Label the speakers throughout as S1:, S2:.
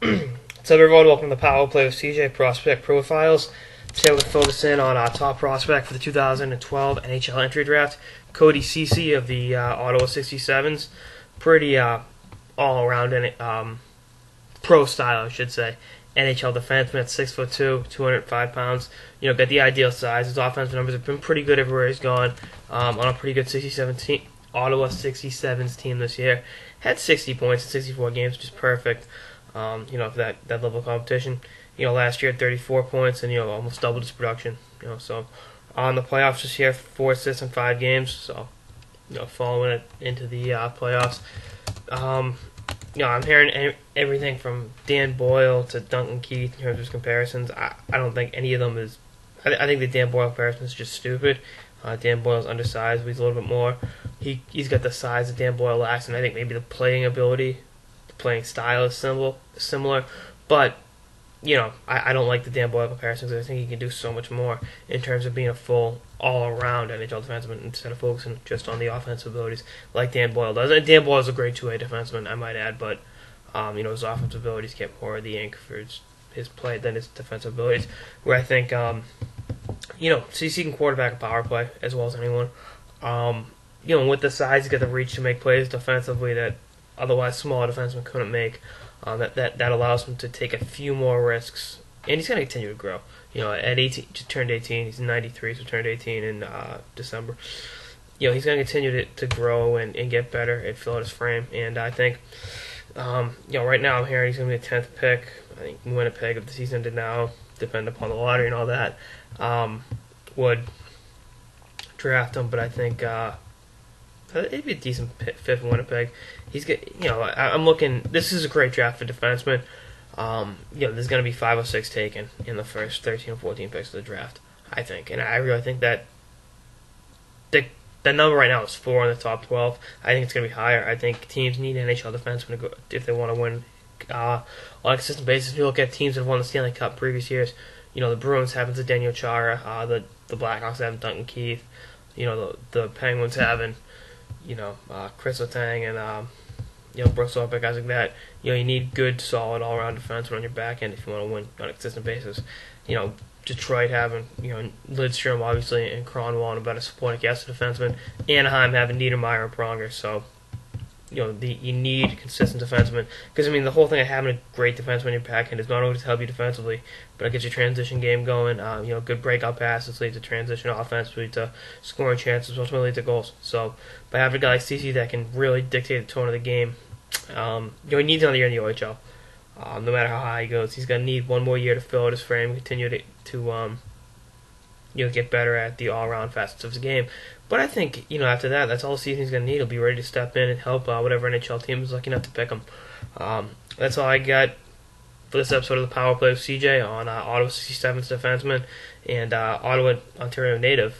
S1: So everyone, welcome to the Power Play with CJ Prospect Profiles. Today we're focusing on our top prospect for the 2012 NHL Entry Draft, Cody Ceci of the Ottawa 67s. Pretty all-around pro style, I should say. NHL defenseman at 6'2", 205 pounds. Got the ideal size. His offensive numbers have been pretty good everywhere he's gone. On a pretty good Ottawa 67s team this year. Had 60 points in 64 games, which is perfect. For that level of competition. Last year 34 points and almost doubled his production. So on the playoffs this year, 4 assists in 5 games. So following it into the playoffs. I'm hearing everything from Dan Boyle to Duncan Keith in terms of his comparisons. I don't think any of them is. I think the Dan Boyle comparison is just stupid. Dan Boyle's undersized, but he's a little bit more. He's got the size that Dan Boyle lacks, and I think maybe the playing ability, the playing style is similar. But I don't like the Dan Boyle comparisons. I think he can do so much more in terms of being a full, all-around NHL defenseman instead of focusing just on the offensive abilities like Dan Boyle does. And Dan Boyle is a great two-way defenseman, I might add, but his offensive abilities get more of the ink for his play than his defensive abilities. Where I think CC can quarterback a power play as well as anyone. With the size, he's got the reach to make plays defensively that otherwise smaller defensemen couldn't make. That allows him to take a few more risks, and he's going to continue to grow. At 18, just turned 18. He's 93, so turned 18 in December. He's going to continue to grow and get better and fill out his frame. And I think, right now I'm hearing he's going to be the 10th pick. I think Winnipeg, if the season ended now, depend upon the lottery and all that, would draft him. But I think it'd be a decent fit for Winnipeg. He's get, I'm looking. This is a great draft for defensemen. There's going to be 5 or 6 taken in the first 13 or 14 picks of the draft, I think, and I really think that the number right now is 4 in the top 12. I think it's going to be higher. I think teams need NHL defensemen to go if they want to win on a consistent basis. If you look at teams that have won the Stanley Cup previous years, the Bruins having Zdeno Chara, the Blackhawks having Duncan Keith, the Penguins having Chris Letang and Brooks Orpik, guys like that. You need good, solid, all-around defensemen on your back end if you want to win on a consistent basis. Detroit having Lidstrom obviously and Cronwall and a better supporting cast of defensemen. Anaheim having Niedermeyer and Pronger. So you need consistent defensemen because the whole thing of having a great defenseman on your back end is not only to help you defensively, but it gets your transition game going. Good breakout passes lead to transition offense, lead to scoring chances, ultimately lead to goals. So by having a guy like Ceci that can really dictate the tone of the game, he needs another year in the OHL. No matter how high he goes, he's going to need one more year to fill out his frame, continue to get better at the all-around facets of his game. But I think, after that, that's all the season he's going to need. He'll be ready to step in and help whatever NHL team is lucky enough to pick him. That's all I got for this episode of the Power Play with CJ on Ottawa 67's defenseman and Ottawa, Ontario native,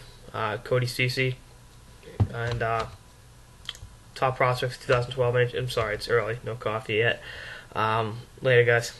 S1: Cody Ceci, and top prospects 2012. I'm sorry, it's early. No coffee yet. Later, guys.